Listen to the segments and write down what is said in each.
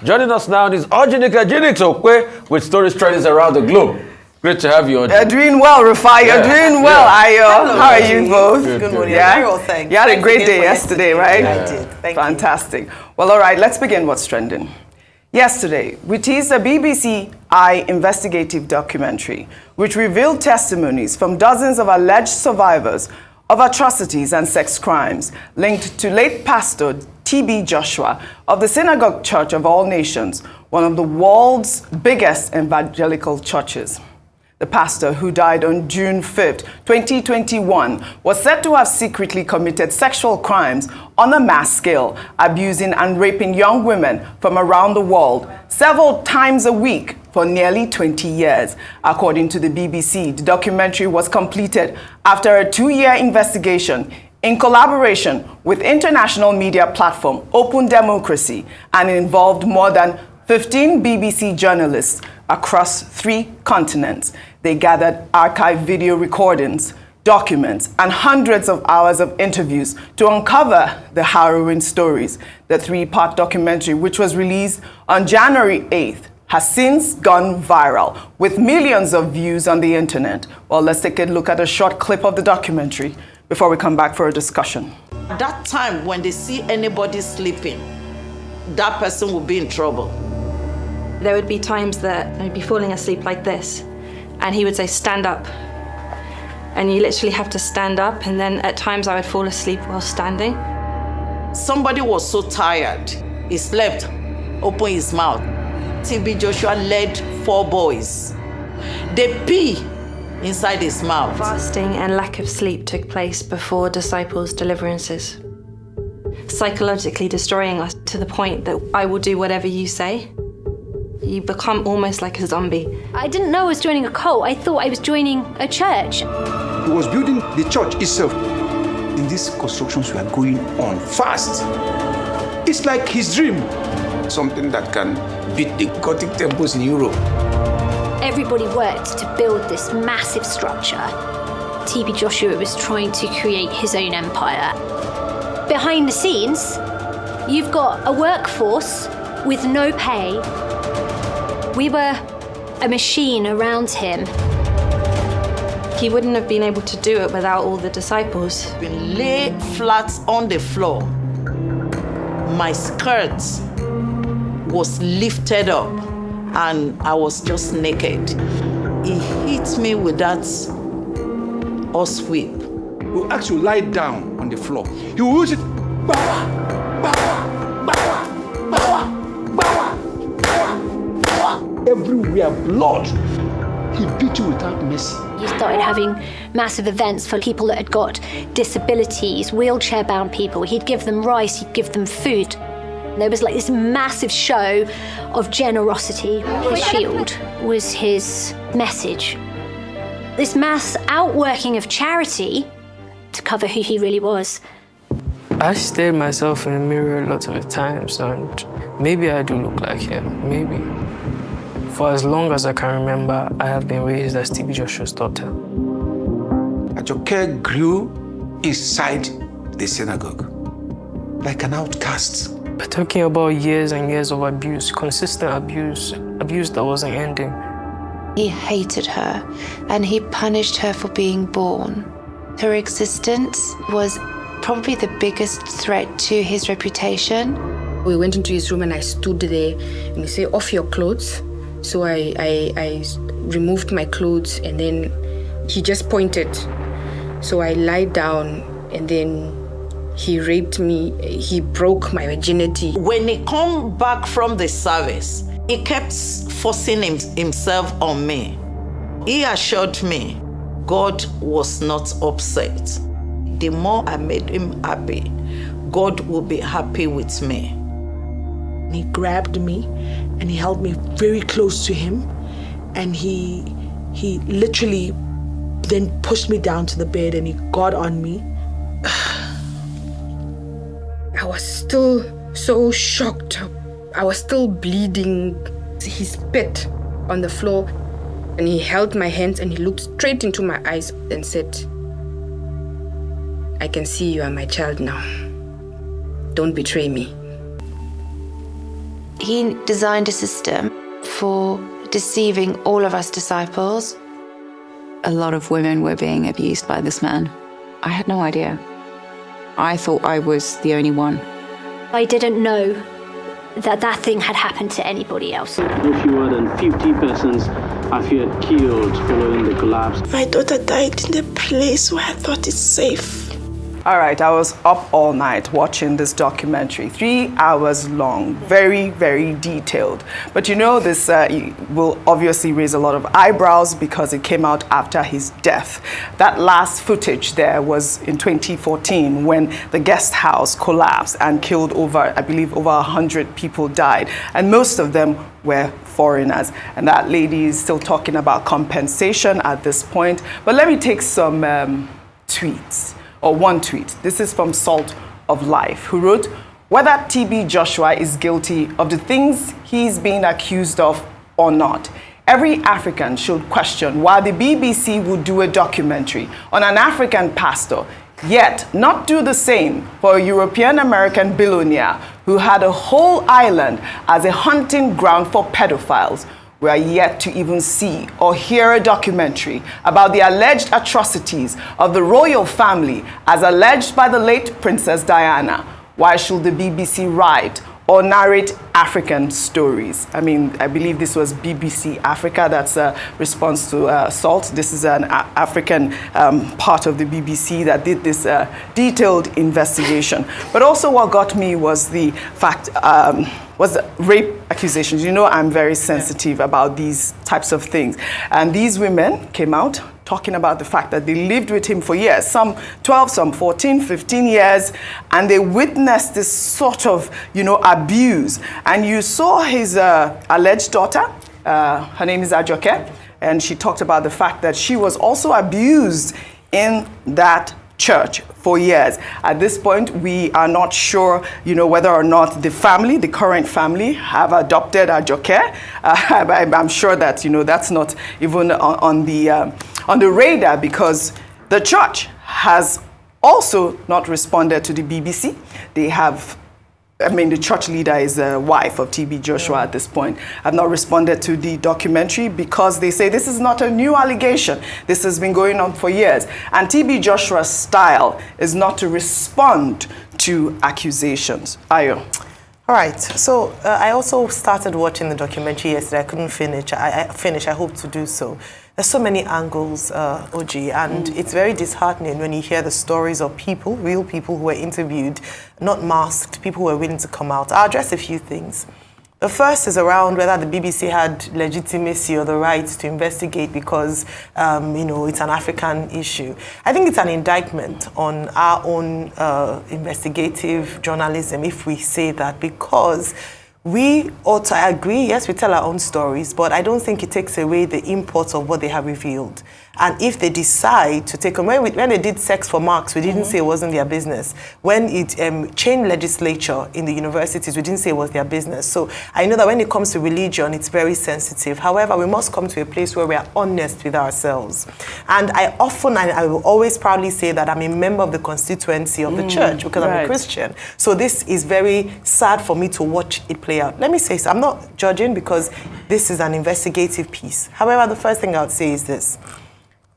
Joining us now is Ojinika Jinix with stories trending around the globe. Great to have you, Oji. You're doing well, Rufai. You're doing well, Ayo. Hello, how are you both? Good morning. Yeah? Very well, thanks. You had a great day yesterday, right? I did. Thank Fantastic. Well, all right, let's begin what's trending. Yesterday, we teased a BBC investigative documentary which revealed testimonies from dozens of alleged survivors of atrocities and sex crimes linked to late Pastor T.B. Joshua of the Synagogue Church of All Nations, one of the world's biggest evangelical churches. The pastor, who died on June 5th, 2021, was said to have secretly committed sexual crimes on a mass scale, abusing and raping young women from around the world several times a week for nearly 20 years. According to the BBC, the documentary was completed after a 2-year investigation in collaboration with international media platform Open Democracy, and involved more than 15 BBC journalists across 3 continents. They gathered archived video recordings, documents, and hundreds of hours of interviews to uncover the harrowing stories. The 3-part documentary, which was released on January 8th, has since gone viral, with millions of views on the internet. Well, let's take a look at a short clip of the documentary before we come back for a discussion. At that time, when they see anybody sleeping, that person will be in trouble. There would be times that I'd be falling asleep like this, and he would say, "Stand up." And you literally have to stand up, and then at times I would fall asleep while standing. Somebody was so tired, he slept, opened his mouth. T.B. Joshua led 4 boys. They pee inside his mouth. Fasting and lack of sleep took place before disciples' deliverances, psychologically destroying us to the point that I will do whatever you say. You become almost like a zombie. I didn't know I was joining a cult. I thought I was joining a church. He was building the church itself. In these constructions were going on fast. It's like his dream. Something that can beat the Gothic temples in Europe. Everybody worked to build this massive structure. T.B. Joshua was trying to create his own empire. Behind the scenes, you've got a workforce with no pay. We were a machine around him. He wouldn't have been able to do it without all the disciples. Been laid flat on the floor. My skirt was lifted up and I was just naked. He hit me with that horse whip. He will actually lie down on the floor. He will use it. Everywhere blood. He beat you without mercy. He started having massive events for people that had got disabilities, wheelchair-bound people. He'd give them rice, he'd give them food. There was like this massive show of generosity. His shield was his message. This mass outworking of charity to cover who he really was. I stared myself in the mirror a lot of the times, and maybe I do look like him, maybe. For as long as I can remember, I have been raised as T.B. Joshua's daughter. Ajoke grew inside the synagogue, like an outcast. We're talking about years and years of abuse, consistent abuse that wasn't ending. He hated her, and he punished her for being born. Her existence was probably the biggest threat to his reputation. We went into his room and I stood there and he said, "Off your clothes." So I removed my clothes and then he just pointed. So I lied down and then he raped me. He broke my virginity. When he come back from the service, he kept forcing himself on me. He assured me God was not upset. The more I made him happy, God will be happy with me. He grabbed me and he held me very close to him, and he literally then pushed me down to the bed and he got on me. I was still so shocked. I was still bleeding. He spit on the floor and he held my hands and he looked straight into my eyes and said, "I can see you are my child now. Don't betray me." he designed a system for deceiving all of us disciples. A lot of women were being abused by this man. I had no idea. I thought I was the only one. I didn't know that that thing had happened to anybody else. No fewer than 50 persons are feared killed following the collapse. My daughter died in the place where I thought it's safe. All right, I was up all night watching this documentary, 3 hours long, very, very detailed. But you know, this will obviously raise a lot of eyebrows because it came out after his death. That last footage there was in 2014 when the guest house collapsed and killed over, I believe, over 100 people died. And most of them were foreigners. And that lady is still talking about compensation at this point. But let me take some tweets. Or one tweet. This is from Salt of Life, who wrote, whether TB Joshua is guilty of the things he's being accused of or not, every African should question why the BBC would do a documentary on an African pastor, yet not do the same for a European-American billionaire who had a whole island as a hunting ground for pedophiles. We are yet to even see or hear a documentary about the alleged atrocities of the royal family as alleged by the late Princess Diana. Why should the BBC write or narrate African stories? I mean, I believe this was BBC Africa. That's a response to SALT. This is an African part of the BBC that did this detailed investigation. But also what got me was the fact, was rape accusations. You know, I'm very sensitive about these types of things. And these women came out talking about the fact that they lived with him for years, some 12, some 14, 15 years, and they witnessed this sort of, you know, abuse. And you saw his alleged daughter, her name is Ajoke, and she talked about the fact that she was also abused in that church for years. At this point, we are not sure, you know, whether or not the family, the current family, have adopted Ajoke. I'm sure that, you know, that's not even on the radar because the church has also not responded to the BBC. They have, I mean, the church leader is the wife of TB Joshua at this point, have not responded to the documentary because they say this is not a new allegation. This has been going on for years. And TB Joshua's style is not to respond to accusations. Ayo. All right. So I also started watching the documentary yesterday. I couldn't finish. I hope to do so. There's so many angles, Oji, and it's very disheartening when you hear the stories of people, real people who were interviewed, not masked, people who were willing to come out. I'll address a few things. The first is around whether the BBC had legitimacy or the right to investigate because, you know, it's an African issue. I think it's an indictment on our own investigative journalism, if we say that, because we ought to agree, yes, we tell our own stories, but I don't think it takes away the import of what they have revealed. And if they decide to take, when they did sex for marks, we didn't say it wasn't their business. When it changed legislature in the universities, we didn't say it was their business. So I know that when it comes to religion, it's very sensitive. However, we must come to a place where we are honest with ourselves. And I will always proudly say that I'm a member of the constituency of the church because I'm a Christian. So this is very sad for me to watch it play out. Let me say so. I'm not judging because this is an investigative piece. However, the first thing I would say is this.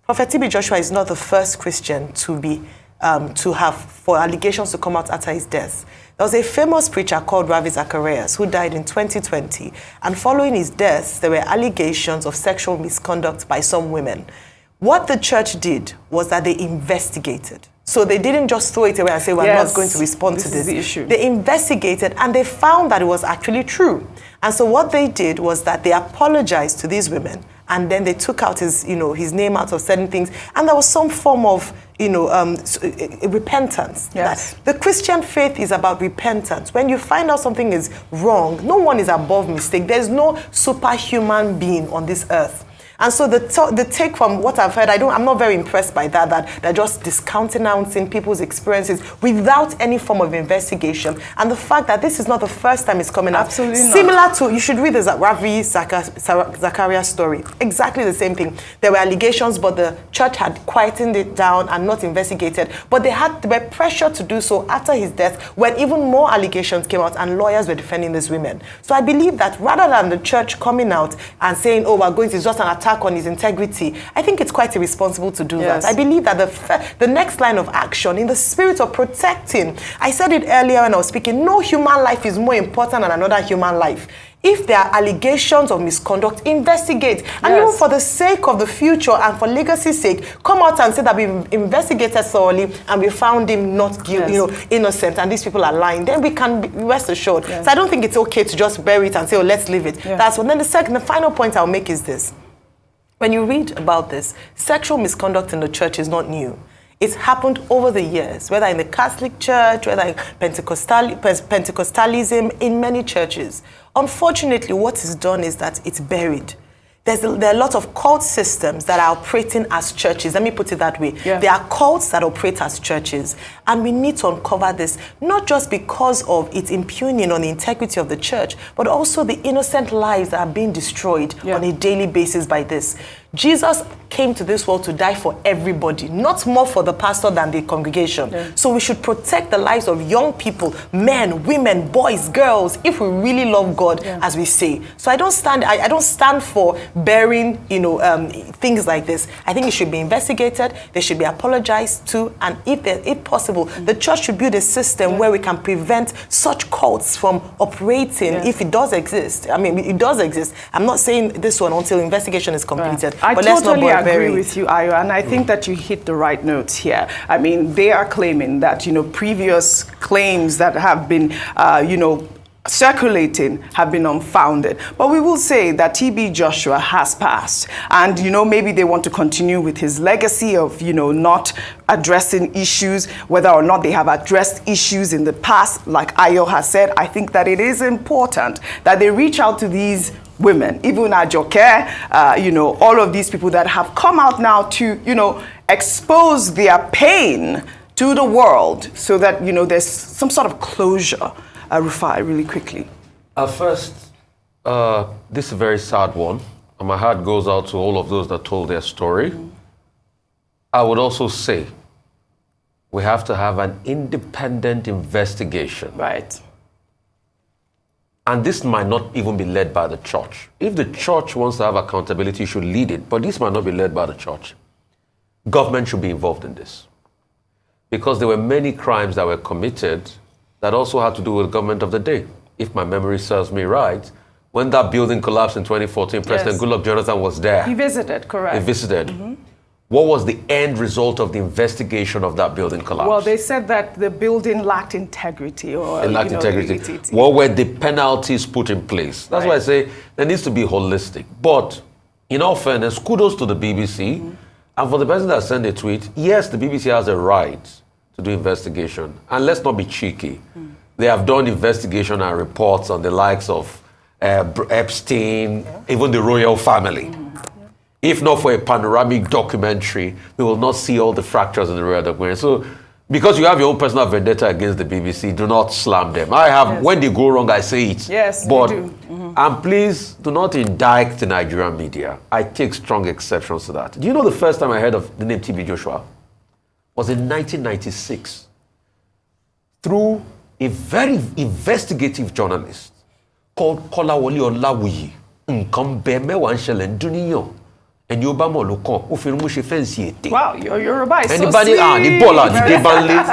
Prophet TB Joshua is not the first Christian to have for allegations to come out after his death. There was a famous preacher called Ravi Zacharias who died in 2020, and following his death, there were allegations of sexual misconduct by some women. What the church did was that they investigated. So they didn't just throw it away and say, we're not going to respond to this. Is the issue. They investigated and they found that it was actually true. And so what they did was that they apologized to these women, and then they took out his name out of certain things, and there was some form of, repentance. Yes. The Christian faith is about repentance. When you find out something is wrong, no one is above mistake. There's no superhuman being on this earth. And so the take from what I've heard, I'm not very impressed by that they're just discounting people's experiences without any form of investigation. And the fact that this is not the first time it's coming out. Absolutely Similar to, you should read the Ravi Zachariah story. Exactly the same thing. There were allegations, but the church had quietened it down and not investigated. But they were pressured to do so after his death, when even more allegations came out and lawyers were defending these women. So I believe that rather than the church coming out and saying, oh, we're going to, it's just an attack on his integrity, I think it's quite irresponsible to do that. I believe that the next line of action, in the spirit of protecting, I said it earlier when I was speaking, no human life is more important than another human life. If there are allegations of misconduct, investigate. And even for the sake of the future and for legacy's sake, come out and say that we've investigated thoroughly and we found him not guilty, innocent, and these people are lying. Then we can rest assured. So I don't think it's okay to just bury it and say, oh, let's leave it. That's one. Then the final point I'll make is this. When you read about this, sexual misconduct in the church is not new. It's happened over the years, whether in the Catholic Church, whether in Pentecostalism, in many churches. Unfortunately, what is done is that it's buried. There are a lot of cult systems that are operating as churches. Let me put it that way. There are cults that operate as churches. And we need to uncover this, not just because of its impugning on the integrity of the church, but also the innocent lives that are being destroyed on a daily basis by this. Jesus came to this world to die for everybody, not more for the pastor than the congregation. So we should protect the lives of young people, men, women, boys, girls, if we really love God, as we say. So I don't stand for burying, things like this. I think it should be investigated. They should be apologized to, and if possible, the church should build a system where we can prevent such cults from operating. If it does exist, I mean, it does exist. I'm not saying this one until investigation is completed. I totally agree with you, Ayo, and I think that you hit the right notes here. I mean, they are claiming that, previous claims that have been, circulating have been unfounded. But we will say that TB Joshua has passed. And, maybe they want to continue with his legacy of, not addressing issues, whether or not they have addressed issues in the past. Like Ayo has said, I think that it is important that they reach out to these women, even Ajoke, all of these people that have come out now to, expose their pain to the world so that, there's some sort of closure. Rufai, really quickly. First, this is a very sad one, and my heart goes out to all of those that told their story. I would also say we have to have an independent investigation. Right. And this might not even be led by the church. If the church wants to have accountability, it should lead it. But this might not be led by the church. Government should be involved in this. Because there were many crimes that were committed that also had to do with the government of the day. If my memory serves me right, when that building collapsed in 2014, President Goodluck Jonathan was there. He visited, correct. He visited. What was the end result of the investigation of that building collapse? Well, they said that the building lacked integrity. It lacked integrity. What were the penalties put in place? That's why I say there needs to be holistic. But in all fairness, kudos to the BBC. And for the person that sent a tweet, yes, the BBC has a right to do investigation. And let's not be cheeky. They have done investigation and reports on the likes of Epstein, even the royal family. If not for a panoramic documentary, we will not see all the fractures in the royal documentary. So, because you have your own personal vendetta against the BBC, do not slam them. I have, when they go wrong, I say it. Yes, but, you do. And please, do not indict the Nigerian media. I take strong exceptions to that. Do you know the first time I heard of the name TB Joshua? Was in 1996. Through a very investigative journalist called Kolawole Olawuyi. Nkambe mewa nshele nduniyo. And you Obama loko ufirumushe fancy ete. Wow, your Yoruba is anybody so sweet. The baller, the Debanle.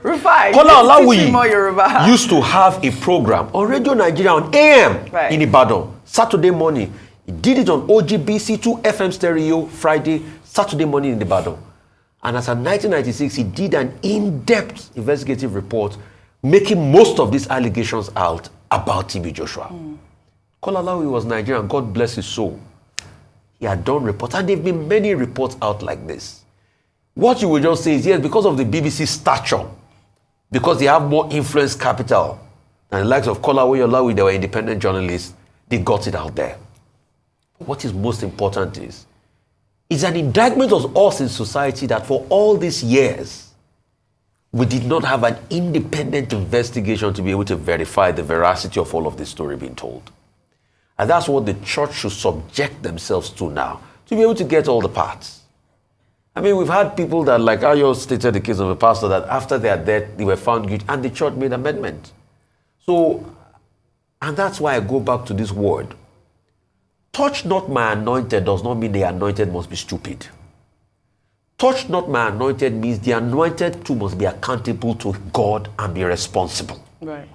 Rufai, Kola Olawuyi used to have a program on Radio Nigeria on AM in Ibadan, Saturday morning. He did it on OGBC2 FM stereo Friday, Saturday morning in Ibadan. And as of 1996, he did an in-depth investigative report, making most of these allegations out about TB Joshua. Kola Olawuyi was Nigerian, God bless his soul. He had done reports, and there have been many reports out like this. What you will just say is, yes, because of the BBC stature, because they have more influence capital than the likes of Kolawole Olawuyi, they were independent journalists, they got it out there. what is most important is, it's an indictment of us in society that for all these years, we did not have an independent investigation to be able to verify the veracity of all of this story being told. And that's what the church should subject themselves to now, to be able to get all the parts. I mean, we've had people that, like Ayo stated the case of a pastor, that after their death, they were found guilty, and the church made amendment. So, and that's why I go back to this word. Touch not my anointed does not mean the anointed must be stupid. Touch not my anointed means the anointed too must be accountable to God and be responsible. Right.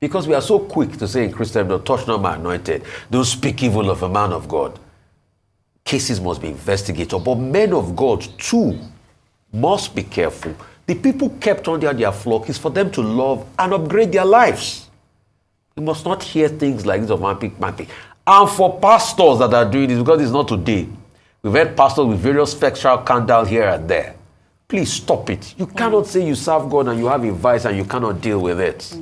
Because we are so quick to say in Christendom, touch not my anointed, don't speak evil of a man of God. Cases must be investigated, but men of God too must be careful. The people kept under their flock is for them to love and upgrade their lives. You must not hear things like this of man pick. And for pastors that are doing this, because it's not today, we've had pastors with various sexual scandals here and there. Please stop it. You cannot say you serve God and you have a vice and you cannot deal with it.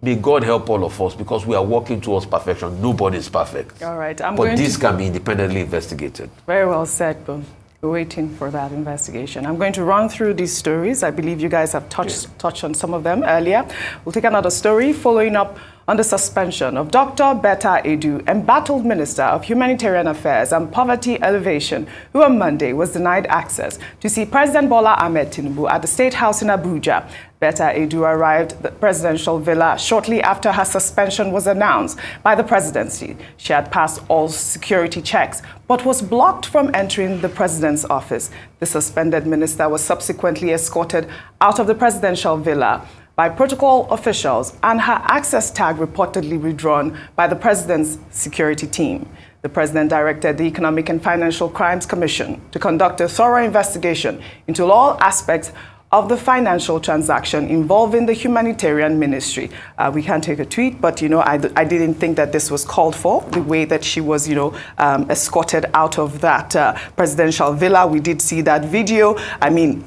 May God help all of us, because we are working towards perfection. Nobody is perfect. All right. But this can be independently investigated. Very well said, but we're waiting for that investigation. I'm going to run through these stories. I believe you guys have touched on some of them earlier. We'll take another story following up on the suspension of Dr. Betta Edu, embattled Minister of Humanitarian Affairs and Poverty Alleviation, who on Monday was denied access to see President Bola Ahmed Tinubu at the State House in Abuja. Betta Edu arrived at the presidential villa shortly after her suspension was announced by the presidency. She had passed all security checks, but was blocked from entering the president's office. The suspended minister was subsequently escorted out of the presidential villa by protocol officials and her access tag reportedly withdrawn by the president's security team. The president directed the Economic and Financial Crimes Commission to conduct a thorough investigation into all aspects of the financial transaction involving the humanitarian ministry. We can't take a tweet, but, I didn't think that this was called for, the way that she was, escorted out of that presidential villa. We did see that video. I mean,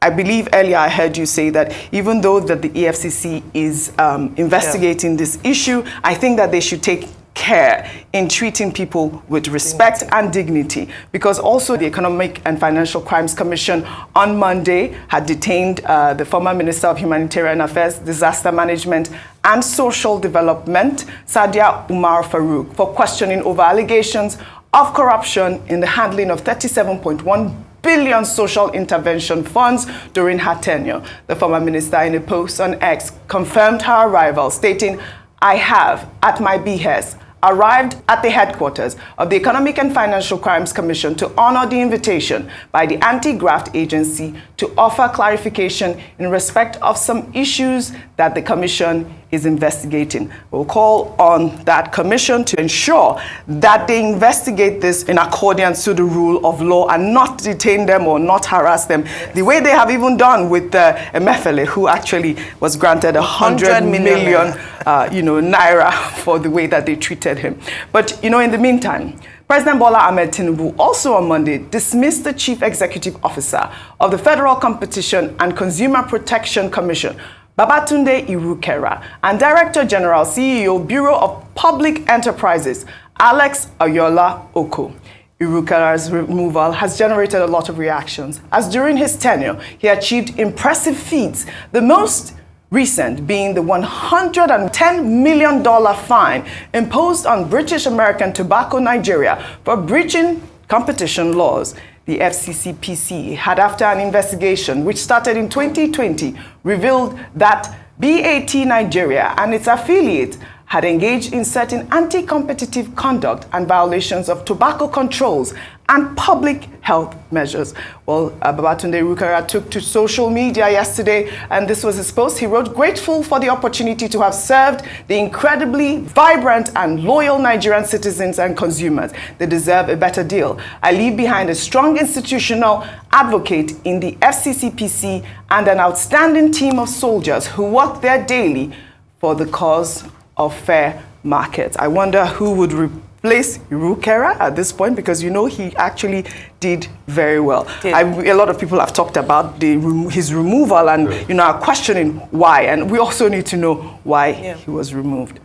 I believe earlier I heard you say that even though that the EFCC is investigating this issue, I think that they should take care in treating people with respect and dignity, because also the Economic and Financial Crimes Commission on Monday had detained the former Minister of Humanitarian Affairs, Disaster Management and Social Development, Sadia Umar Farouk, for questioning over allegations of corruption in the handling of 37.1 billion social intervention funds during her tenure. The former minister, in a post on X, confirmed her arrival, stating, "I have, at my behest, arrived at the headquarters of the Economic and Financial Crimes Commission to honor the invitation by the Anti-Graft Agency to offer clarification in respect of some issues that the Commission is investigating." We'll call on that commission to ensure that they investigate this in accordance to the rule of law and not detain them or not harass them, the way they have even done with Emefiele, who actually was granted 100 million naira for the way that they treated him. But, in the meantime, President Bola Ahmed Tinubu also on Monday dismissed the Chief Executive Officer of the Federal Competition and Consumer Protection Commission, Babatunde Irukera, and Director General CEO Bureau of Public Enterprises, Alex Ayola Oko. Irukera's removal has generated a lot of reactions, as during his tenure, he achieved impressive feats, the most recent being the $110 million fine imposed on British American Tobacco Nigeria for breaching competition laws. The FCCPC had, after an investigation which started in 2020, revealed that BAT Nigeria and its affiliates had engaged in certain anti-competitive conduct and violations of tobacco controls and public health measures. Well, Babatunde Irukera took to social media yesterday, and this was his post. He wrote, "Grateful for the opportunity to have served the incredibly vibrant and loyal Nigerian citizens and consumers. They deserve a better deal. I leave behind a strong institutional advocate in the FCCPC and an outstanding team of soldiers who work there daily for the cause of fair markets." I wonder who would replace Irukera at this point, because he actually did very well. A lot of people have talked about his removal and are questioning why, and we also need to know why he was removed.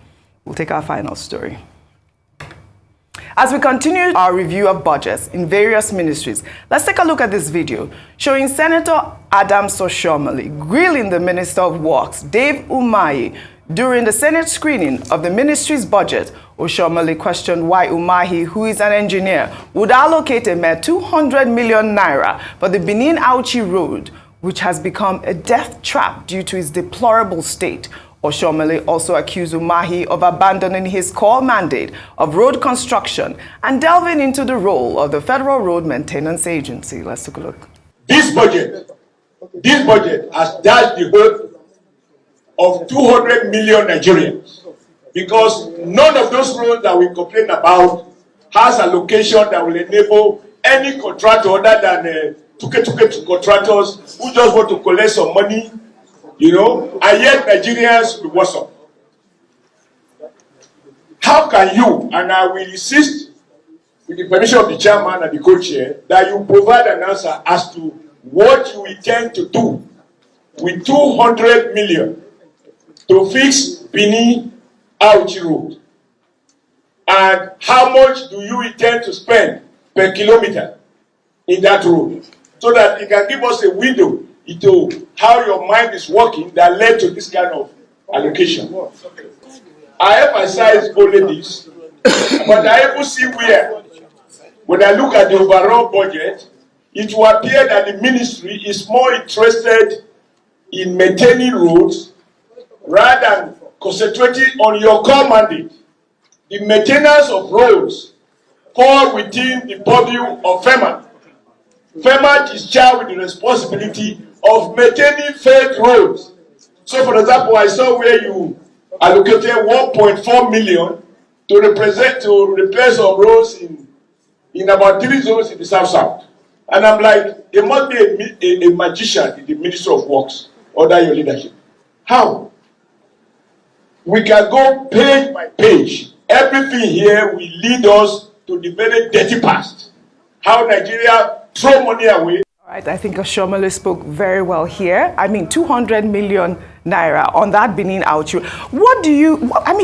We'll take our final story. As we continue our review of budgets in various ministries, let's take a look at this video showing Senator Adams Oshiomhole grilling the Minister of Works, Dave Umahi, during the Senate screening of the ministry's budget. Oshiomhole questioned why Umahi, who is an engineer, would allocate a mere 200 million naira for the Benin-Auchi road, which has become a death trap due to its deplorable state. Oshiomhole also accused Umahi of abandoning his core mandate of road construction and delving into the role of the Federal Road Maintenance Agency. Let's take a look. This budget has dashed the hope of 200 million Nigerians, because none of those roads that we complain about has a location that will enable any contractor other than tuke contractors who just want to collect some money, and yet Nigerians will what's up. How can you, and I will insist with the permission of the chairman and the co-chair, that you provide an answer as to what you intend to do with 200 million to fix Benin-Auchi road, and how much do you intend to spend per kilometer in that road, so that it can give us a window into how your mind is working that led to this kind of allocation. I emphasize only this, but I even see where, when I look at the overall budget, it will appear that the ministry is more interested in maintaining roads rather than concentrating on your core mandate. The maintenance of roads fall within the purview of FEMA. FEMA is charged with the responsibility of maintaining failed roads. So, for example, I saw where you allocated 1.4 million to replace some roads in about 3 zones in the South. And I'm like, there must be a magician in the Ministry of Works under your leadership. How? We can go page by page. Everything here will lead us to the very dirty past. How Nigeria throw money away. All right, I think Oshiomhole spoke very well here. I mean, 200 million naira on that Benin-Auchi.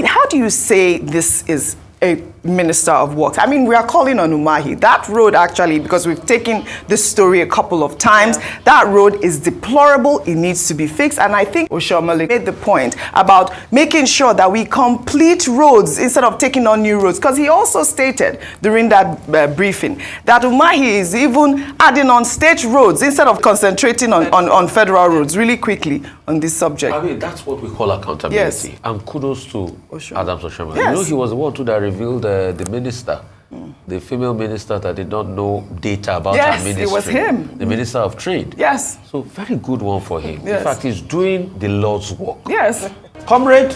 How do you say this is a Minister of Works? I mean, we are calling on Umahi. That road, actually, because we've taken this story a couple of times, that road is deplorable. It needs to be fixed. And I think Oshiomhole made the point about making sure that we complete roads instead of taking on new roads. Because he also stated during that briefing that Umahi is even adding on state roads instead of concentrating on federal roads. Really quickly on this subject. I mean, that's what we call accountability. Yes. And kudos to Adams Oshiomhole. Yes. He was the one that revealed the minister, the female minister that did not know data about her ministry. Yes, it was him. The Minister of Trade. Yes. So very good one for him. Yes. In fact, he's doing the Lord's work. Yes. Comrade.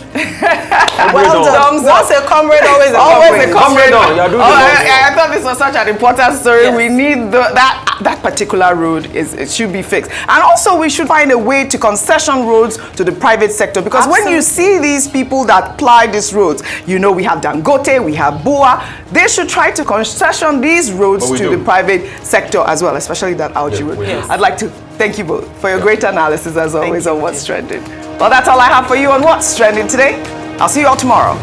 Well done. Once a comrade, always a comrade. Always a comrade. You're doing the Lord's work. I thought this was such an important story. Yes. We need that particular road. It should be fixed. And also we should find a way to concession roads to the private sector, because when you see these people that ply these roads, we have Dangote, we have Bua, they should try to concession these roads to the private sector as well, especially that Auchi road. Yes. I'd like to thank you both for your great analysis as always on What's Trending. Well, that's all I have for you on What's Trending today. I'll see you all tomorrow.